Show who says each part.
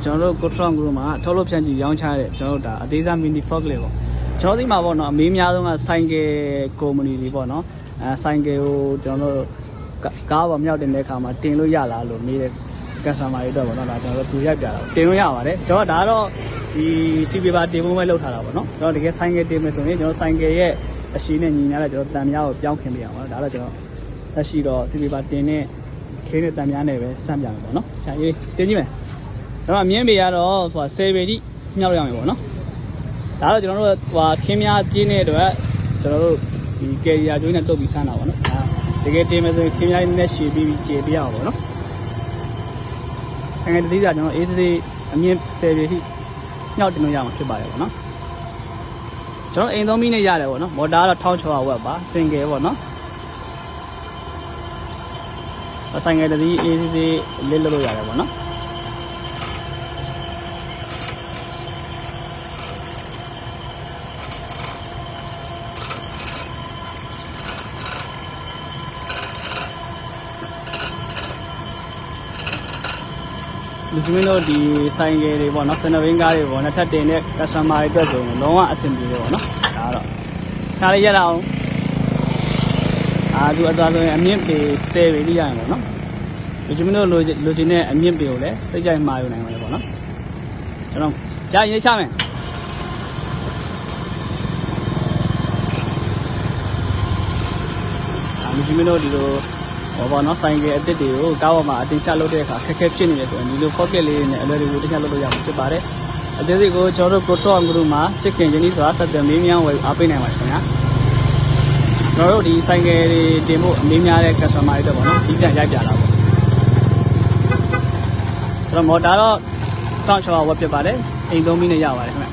Speaker 1: ကျွန်တော်တို့ကိုထရောင်ဂရုမှာထုတ်လုပ်ဖြန့်ချီရောင်းချတဲ့ကျွန်တော်တို့ဒါအသေးစား mini fork လေးပေါ့ကျွန်တော်ဒီမှာပေါ့နော်အမေးများဆုံးကဆိုင်ကယ်ကုမ္ပဏီတွေပေါ့နော်ဆိုင်ကယ်ကိုကျွန်တော်တို့ကားပေါ်မြောက်တင်တဲ့အခါမှာတင်လို့ရလားလို့မေးတဲ့ customer တွေတော့ပေါ့နော်ဒါကျွန်တော်တို့ပြရိုက်ပြတာတင်လို့ရပါတယ်ကျွန်တော်ဒါတော့ဒီ CP ပါတင်ဖို့ပဲလုပ်ထားတာပေါ့နော်ကျွန်တော်တကယ်ဆိုင်ကယ်တင်မယ်ဆိုရင်ကျွန်တော်ဆိုင်ကယ်ရဲ့အရှိနဲ့ညီညာတဲ့ကျွန်တော်တန်များကိုပြောင်းခင်ပြရအောင်ပေါ့ဒါတော့ကျွန်တော်လက်ရှိတော့ CP ပါတင်တဲ့ခင်းတဲ့တန်များနဲ့ပဲစမ်းပြမယ်ပေါ့နော်ရှာရေးတင်ကြည့်မယ်ကျွန်တော်အမြင်ပေရတော့ဟို10ပေတိမြောက်ရမယ်ပေါ့နော်ဒါတော့ကျွန်တော်တို့ဟိုခင်းများကျင်းတဲ့အတွက်ကျွန်တော်တို့ဒီကယ်ရီယာကျွေးနဲ့တုပ်ပြီးဆန်းတာပေါ့နော်ဒါတကယ်တင်မယ်ဆိုရင်ခင်းများနဲ့ရှည်ပြီးကျေပြရအောင်ပေါ့နော်ငယ်တတိကကျွန်တော်အေးစေးအမြင်10ပေတိမြောက်တင်လို့ရမှာဖြစ်ပါတယ်ပေါ့နော်ကျွန်တော်အိမ်သုံးမိနဲ့ရတယ်ပေါ့နော်မော်တာကတော့1600ဝက်ပါစင်ကယ်ပေါ့နော်ဆိုင်ငယ်တတိအေးစေးလစ်လို့ရတယ်ပေါ့နော်လူကြီးမင်းတို့ဒီဆိုင်ကယ်တွေပေါ့နော်စနဝင်းကားတွေပေါ့နှစ်ထပ်တင်တဲ့ customer တွေအတွက်ဆိုရင်လုံးဝအဆင်ပြေတယ်ပေါ့နော်ဒါတော့ခါလေးရအောင်သူအသွားဆိုရင်အမြင့်ပေ10ပေလိရရင်ပေါ့နော်လူကြီးမင်းတို့လိုချင်တဲ့အမြင့်ပေကိုလည်းစိတ်ကြိုက်မှာယူနိုင်ပါတယ်ပေါ့နော်ကျွန်တော်ကြားရေးချမယ်လူကြီးမင်းတို့ဒီလိုဘောနော်ဆိုင်ကယ်အစ်စ်တွေကိုကားပေါ်မှာအတင်ချလုပ်တဲ့အခါခက်ခဲဖြစ်နေတယ်ဆိုရင်ဒီလို pocket လေးနဲ့အလွယ်တကူတင်ချလုပ်လို့ရမှာဖြစ်ပါတယ်အသေးစိတ်ကိုကျွန်တော်တို့ကိုထော့အင်္ဂရုမှာချစ်ခင်ရင်းနှီးစွာဆက်သွယ်မေးမြန်းဝယ်အားပေးနိုင်ပါတယ်ခင်ဗျာကျွန်တော်တို့ဒီဆိုင်ကယ်တွေတင်ဖို့အမေးများတဲ့ customer တွေတော့ပေါ့နော်ဒီပြန်ရိုက်ပြတာပေါ့ကျွန်တော်မော်တာတော့1600ဝက်ဖြစ်ပါတယ်အိမ်သုံးမိနဲ့ရပါတယ်ခင်ဗျာ